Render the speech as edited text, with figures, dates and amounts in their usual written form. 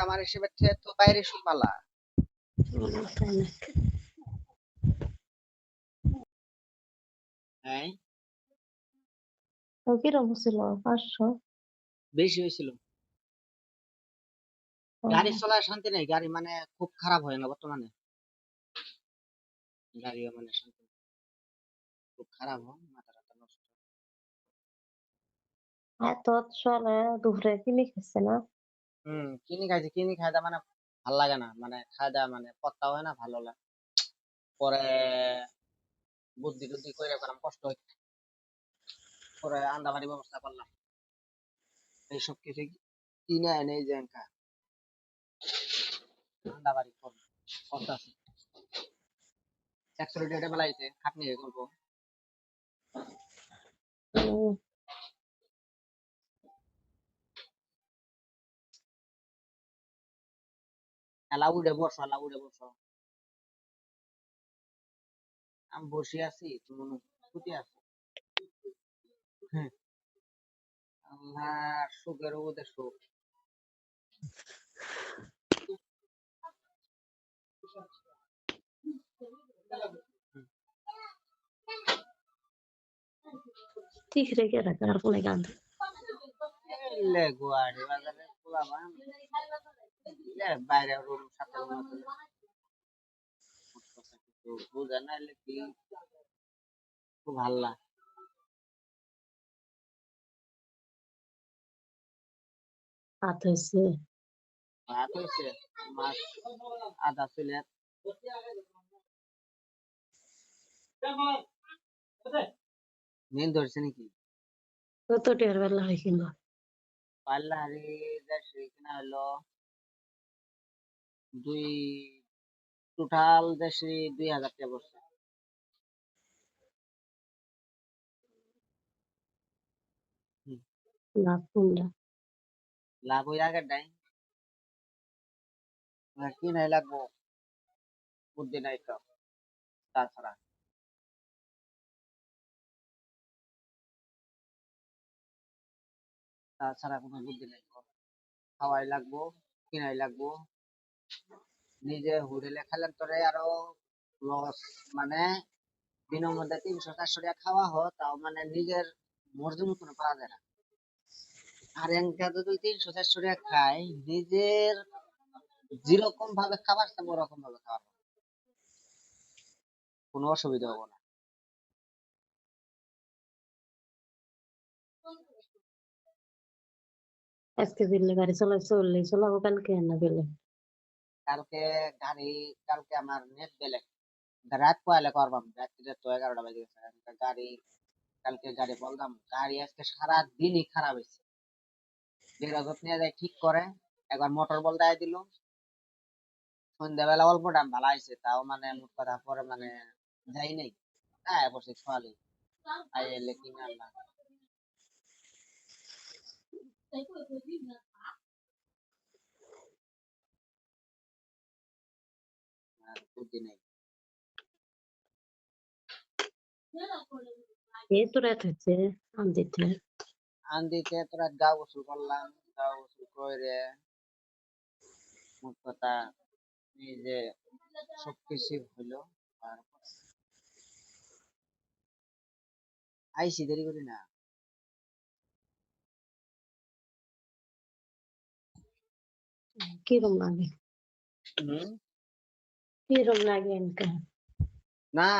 আমার হিসেবে থেকে তো বাইরে শুনপালা। তাই না? হ্যাঁ, তো কিরকম ছিল 500? বেশি হয়েছিল। গাড়ি চলার শান্তি নেই, গাড়ি মানে খুব খারাপ হয় না বর্তমানে, গাড়িও মানে শান্তি নেই। খুব খারাপ হয়, মাথা টাথা নষ্ট। এত চলে দুপুরে কিনে খাচ্ছে না? কিনি খাইছি, কিনি খাই দা মানে ভাল লাগে না, মানে খাই দা মানে পত্তা হয় না, ভালো লাগে পরে, বুদ্ধি টুদ্ধি করে করাম কষ্ট হয়, পরে আন্ডা বাড়ি ব্যবস্থা করলাম, এইসব কিছু কিনে এনে এই যে আন্ডা বাড়ি করতেছি। 100 বেলা আইছে, খাটনি হয়ে করবো। উম, এলা উড়ে বসো, এলা উড়ে বসো। আমি বসে আছি, তুমি ছুটি আছো। হ্যাঁ, আল্লাহ সুখের উপরে সুখ। ঠিক রেখে রাখা আর কোনো গান। এলে গুয়াহাটি বাজারে পোলাপান, বাইরে রুম সাথে কিছু বুঝে না, এলে কি খুব হাল্লা। হাত হয়েছে। ভাত হয়েছে, মাছ আধা প্লেট। মেন ধরছে নাকি? কত টের বেলা হয় কিনা? পাল্লা হারি দেড়শো কিনা হলো দুই, টোটাল দেশে 2000 টাকা পড়ছে। হুম, লাভ কোনটা? লাভ ওই আগের নাই, কি নাই লাগবো, বুদ্ধি নাই তো, তাছাড়া তাছাড়া কোনো বুদ্ধি নাই। খাওয়াই লাগবো, কিনাই লাগবো, নিজে হোটেলে খেলেন তোরে আরো লস, মানে দিনের মধ্যে 300-400 টাকা খাওয়া হয়, তাও মানে নিজের মর্জি মতন পাওয়া যায় না। আর একটা যদি 300-400 টাকা খাই, নিজের যেরকম ভাবে খাবার চাবো ওরকম ভাবে খাবার পাবো। কোনো অসুবিধা হবো না। আজকে দিলে গাড়ি চালাই চললেই চালাবো, কালকে না গেলে কালকে গাড়ি, কালকে আমার নেট বেলেগ, রাত পয়লা করবাম, রাত্রিরে তো 11টা বাজে গেছে। গাড়ি, কালকে গাড়ি বললাম, গাড়ি আজকে সারা দিনই খারাপ হয়েছে। যোগাযোগ নিয়ে যায় ঠিক করে, একবার মোটর বল দেয় দিল, সন্ধ্যাবেলা অল্প দাম ভালো হয়েছে, তাও মানে মোট কথা পরে মানে যাই নাই, হ্যাঁ বসে সোয়ালি আই এলে কিনে আনলাম। আর বুদ্ধি নেই। এই তো রাত হচ্ছে আনদিতে। আন্দিতে তোরা গা গোসল করলাম, গা গোসল করে মোট কথা এই যে সবকিছু হইলো। আর আইসি দেরি করি না। কিরম লাগে? হম, কিরম লাগে এনকা? না